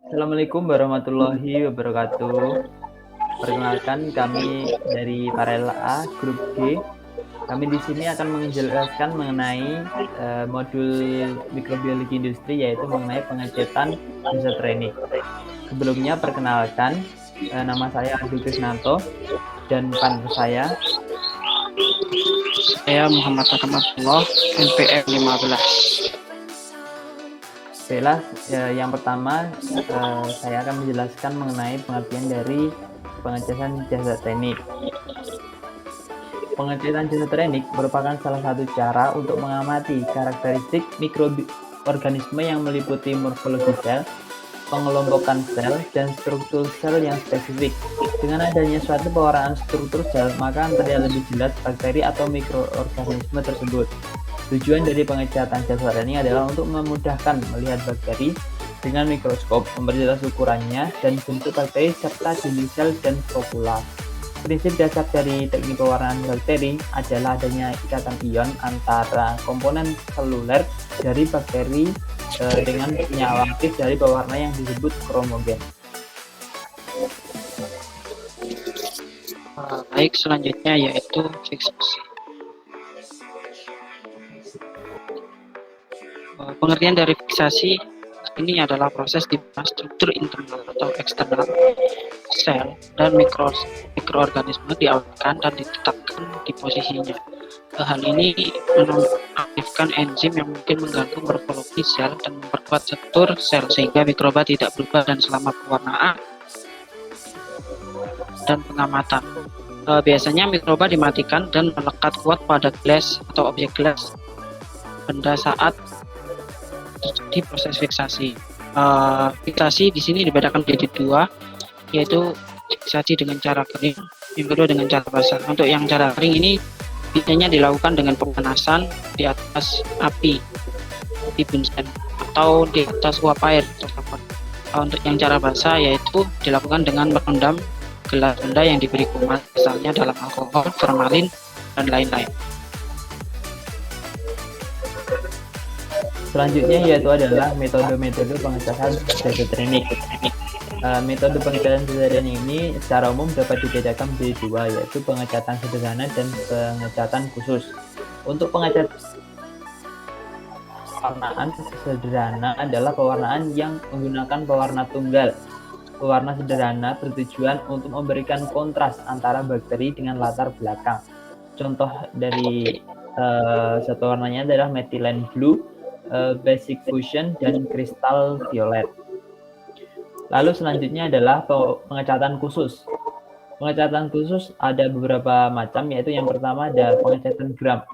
Assalamualaikum warahmatullahi wabarakatuh. Perkenalkan kami dari Paralel A, Grup G. Kami di sini akan menjelaskan mengenai modul mikrobiologi industri, yaitu mengenai pengecetan jasa training. Sebelumnya perkenalkan, nama saya Abdul Krisnanto dan partner saya. Saya Muhammad Ahmadullah, NPM 15. Baiklah, yang pertama saya akan menjelaskan mengenai pengertian dari pengecetan jasa teknik. Pengecetan jasa teknik merupakan salah satu cara untuk mengamati karakteristik mikroorganisme yang meliputi morfologi sel, pengelompokan sel, dan struktur sel yang spesifik. Dengan adanya suatu pewarnaan struktur sel, maka akan terlihat lebih jelas bakteri atau mikroorganisme tersebut. Tujuan dari pengecatan jasa teknik adalah untuk memudahkan melihat bakteri dengan mikroskop, memperjelas ukurannya dan bentuk bakteri serta jenis sel dan skopula. Prinsip dasar dari teknik pewarnaan bakteri adalah adanya ikatan ion antara komponen seluler dari bakteri dengan senyawa aktif dari pewarna yang disebut kromogen. Baik, selanjutnya yaitu fiksasi. Pengertian dari fiksasi ini adalah proses di mana struktur internal atau eksternal sel dan mikroorganisme diawetkan dan ditetapkan di posisinya. Hal ini menonaktifkan enzim yang mungkin mengganggu morfologi sel dan memperkuat struktur sel sehingga mikroba tidak berubah dan selama pewarnaan dan pengamatan. Biasanya mikroba dimatikan dan melekat kuat pada gelas atau objek gelas benda saat terjadi proses fiksasi. Fiksasi di sini dibedakan menjadi dua, yaitu fiksasi dengan cara kering, yang kedua dengan cara basah. Untuk yang cara kering ini biasanya dilakukan dengan pemanasan di atas api bunsen atau di atas uap air. Untuk yang cara basah yaitu dilakukan dengan merendam gelas benda yang diberi kuman, misalnya dalam alkohol, formalin, dan lain-lain. Selanjutnya yaitu adalah metode-metode pengecatan jasa teknik. Metode pengecatan jasa teknik ini secara umum dapat dibedakan menjadi dua, yaitu pengecatan sederhana dan pengecatan khusus. Untuk pengecatan pewarnaan sederhana adalah pewarnaan yang menggunakan pewarna tunggal. Pewarna sederhana bertujuan untuk memberikan kontras antara bakteri dengan latar belakang. Contoh dari satu warnanya adalah methylene blue, basic fusion, dan kristal violet. Lalu selanjutnya adalah pengecatan khusus. Pengecatan khusus ada beberapa macam, yaitu yang pertama ada pengecatan gram.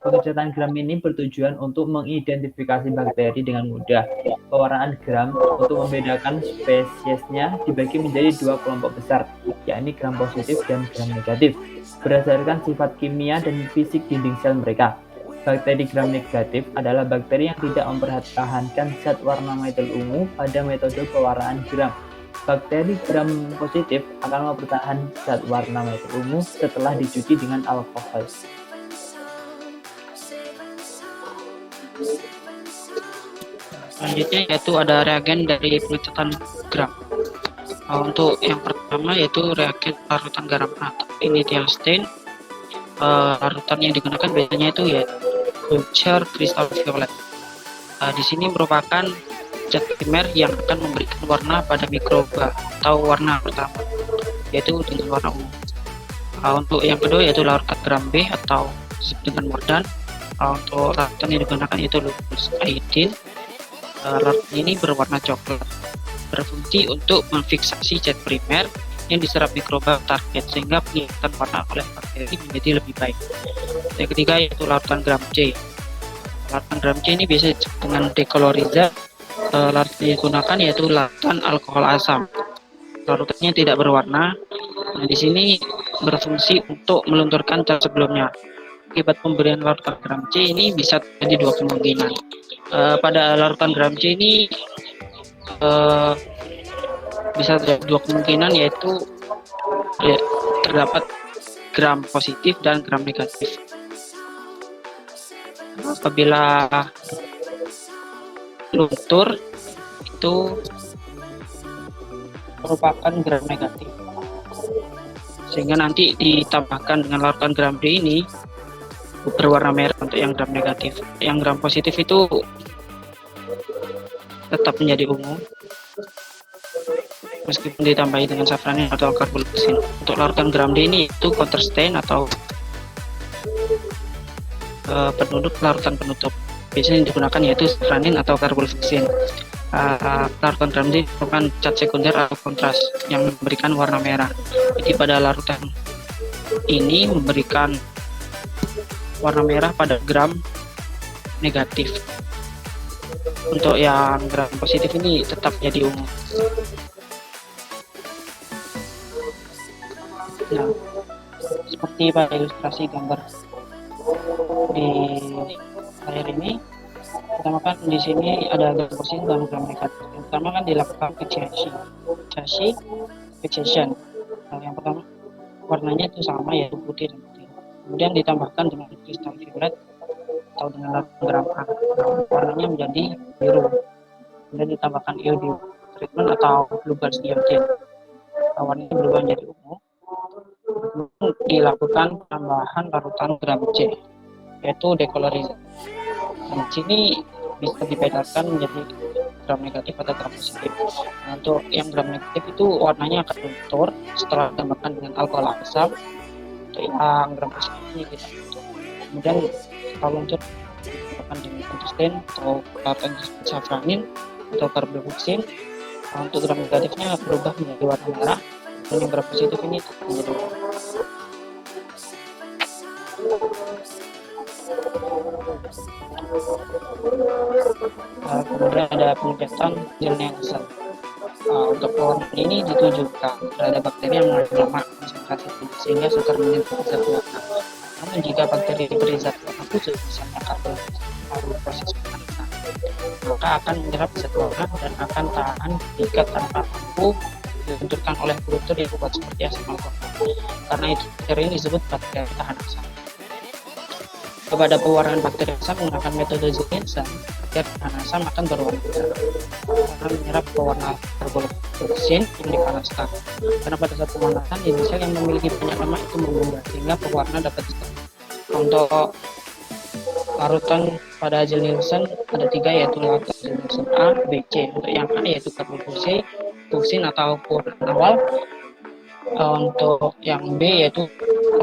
Pengecatan gram ini bertujuan untuk mengidentifikasi bakteri dengan mudah. Pewarnaan gram untuk membedakan spesiesnya dibagi menjadi dua kelompok besar, yakni gram positif dan gram negatif, berdasarkan sifat kimia dan fisik dinding sel mereka. Bakteri gram negatif adalah bakteri yang tidak mempertahankan zat warna metil ungu pada metode pewarnaan gram. Bakteri gram positif akan mempertahankan zat warna metil ungu setelah dicuci dengan alkohol. Selanjutnya yaitu ada reagen dari pengecatan gram. Untuk yang pertama yaitu reagen larutan garam atau initial stain. Larutan yang digunakan biasanya itu ya culture kristal violet. Di sini merupakan zat primer yang akan memberikan warna pada mikroba atau warna pertama, yaitu dengan warna ungu. Untuk yang kedua yaitu larutan gram B atau disebut dengan mordan. Untuk larutan yang digunakan yaitu lupus iodine. Larutan ini berwarna coklat, berfungsi untuk memfiksasi zat primer yang diserap mikroba target sehingga penglihatan warna oleh bakteri menjadi lebih baik. Yang ketiga yaitu larutan gram C. Larutan gram C ini biasa disebut dengan decoloriza. Larutan yang digunakan yaitu larutan alkohol asam. Larutannya tidak berwarna. Nah, di sini berfungsi untuk melunturkan zat sebelumnya. Akibat pemberian larutan gram C ini bisa terjadi dua kemungkinan. Pada larutan gram C ini bisa terjadi dua kemungkinan, yaitu terdapat gram positif dan gram negatif. Apabila luntur itu merupakan gram negatif. Sehingga nanti ditambahkan dengan larutan gram D ini berwarna merah untuk yang gram negatif. Yang gram positif itu tetap menjadi ungu meskipun ditambahi dengan safranin atau karboluxin. Untuk larutan gram D ini itu counter stain atau larutan penutup. Biasanya yang digunakan yaitu safranin atau karboluxin. Larutan gram D merupakan cat sekunder atau kontras yang memberikan warna merah. Jadi pada larutan ini memberikan warna merah pada gram negatif. Untuk yang gram positif ini tetap jadi ungu. Nah, seperti pada ilustrasi gambar di layar ini, pertama kan di sini ada gram positif dan gram negatif. Yang pertama kan dilakukan fixation. Nah, yang pertama warnanya itu sama, yaitu putih dan putih. Kemudian ditambahkan dengan kristal violet atau dengan gram A. Warnanya menjadi biru. Kemudian ditambahkan iodine treatment atau bluebird iodine. Warnanya berubah menjadi ungu. Kemudian dilakukan tambahan larutan gram C, yaitu decolorization. Di sini bisa dibedakan menjadi gram negatif atau gram positif. Nah, untuk yang gram negatif itu warnanya akan luntur setelah ditambahkan dengan alkohol asam. Untuk yang gram positif ini kita luntur. Kemudian kalau luntur ditambahkan dengan counterstain atau larutan safranin atau karboluxin. Nah, untuk gram negatifnya berubah menjadi warna merah, dan yang gram positif ini menjadi warna. Kemudian ada peningkatan gel Nielsen. Untuk pewarnaan ini ditujukan terhadap bakteri yang mengandung lemak konsentrasi tinggi sehingga sukar menyentuh zat warna. Namun jika bakteri diberi zat warna khusus, misalnya karbon proses pemanasan, maka akan menyerap zat warna dan akan tahan jika tanpa mampu dibenturkan oleh kultur yang kuat seperti asam alkohol. Karena itu bakteri ini disebut bakteri tahan asam. Kepada pewarnaan bakteri asam menggunakan metode Nielsen, bakteri tahan asam akan berwarna merah karena menyerap pewarna karboluxin yang dipanaskan. Karena pada saat pemanasan, sel yang memiliki banyak lemak itu mengubah sehingga pewarna dapat diserap. Untuk larutan pada gel Nielsen ada 3, yaitu larutan gel Nielsen A, B, C. Untuk yang A yaitu karboluxin atau pewarnaan awal. Untuk yang B yaitu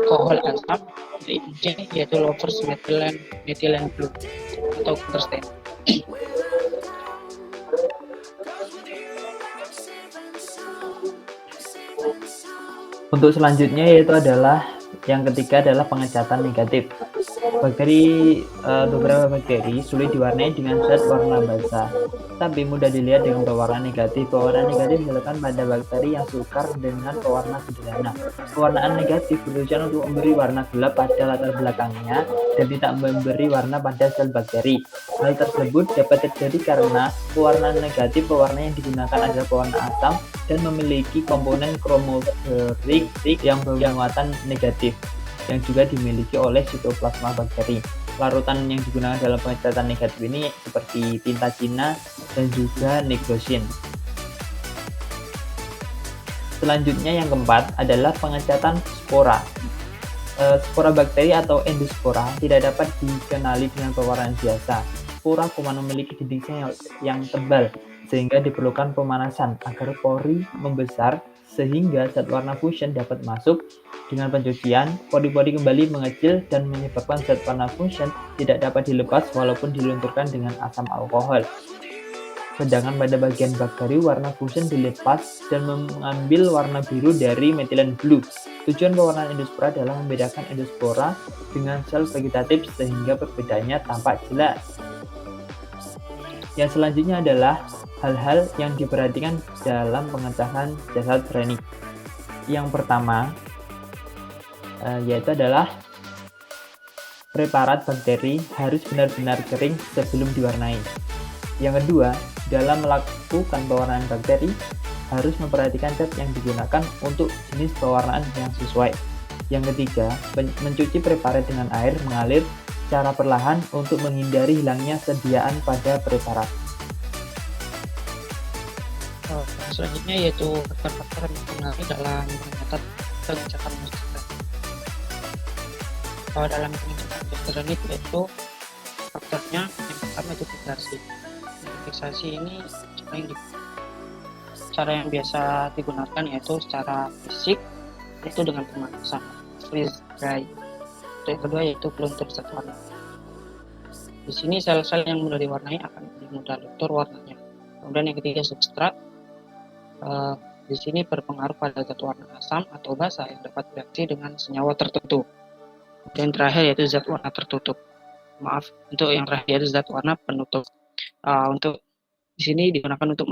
alkohol asam, yang C yaitu lovers methylene blue atau counterstain. Untuk selanjutnya yaitu adalah yang ketiga adalah pengecatan negatif. Beberapa bakteri sulit diwarnai dengan zat warna basah, tapi mudah dilihat dengan pewarna negatif. Pewarna negatif dilakukan pada bakteri yang sukar dengan pewarna sederhana. Pewarnaan negatif bertujuan untuk memberi warna gelap pada latar belakangnya dan tidak memberi warna pada sel bakteri. Hal tersebut dapat terjadi karena pewarnaan negatif pewarna yang digunakan adalah pewarna asam dan memiliki komponen kromoforik yang bermuatan negatif yang juga dimiliki oleh sitoplasma bakteri. Larutan yang digunakan dalam pengecatan negatif ini seperti tinta Cina dan juga nigrosin. Selanjutnya yang keempat adalah pengecatan spora. Spora bakteri atau endospora tidak dapat dikenali dengan pewarnaan biasa. Spora kuman memiliki dinding sel yang tebal sehingga diperlukan pemanasan agar pori membesar sehingga zat warna fusion dapat masuk. Dengan pencucian, pori-pori kembali mengecil dan menyebabkan zat warna fusion tidak dapat dilepas walaupun dilunturkan dengan asam alkohol. Sedangkan pada bagian bakteri, warna fusion dilepas dan mengambil warna biru dari methylene blue. Tujuan pewarnaan endospora adalah membedakan endospora dengan sel vegetatif sehingga perbedaannya tampak jelas. Yang selanjutnya adalah hal-hal yang diperhatikan dalam pengecahan jasad frenik. Yang pertama yaitu adalah preparat bakteri harus benar-benar kering sebelum diwarnai. Yang kedua, dalam melakukan pewarnaan bakteri harus memperhatikan cat yang digunakan untuk jenis pewarnaan yang sesuai. Yang ketiga, mencuci preparat dengan air mengalir secara perlahan untuk menghindari hilangnya sediaan pada preparat. Selanjutnya yaitu faktor-faktor yang mempengaruhi dalam pengecatan moisture. Dalam pengecatan moisture ini yaitu faktornya yang pertama itu fiksasi. Fiksasi ini cara yang biasa digunakan yaitu secara fisik, itu dengan pemanasan, freeze dry. Yang kedua yaitu peluntur zat warna. Di sini sel-sel yang mudah diwarnai akan lebih mudah luntur warnanya. Kemudian yang ketiga substrat. Di sini berpengaruh pada zat warna asam atau basa yang dapat bereaksi dengan senyawa tertentu. Dan terakhir yaitu zat warna tertutup. Maaf, untuk yang terakhir yaitu zat warna penutup. Untuk di sini digunakan untuk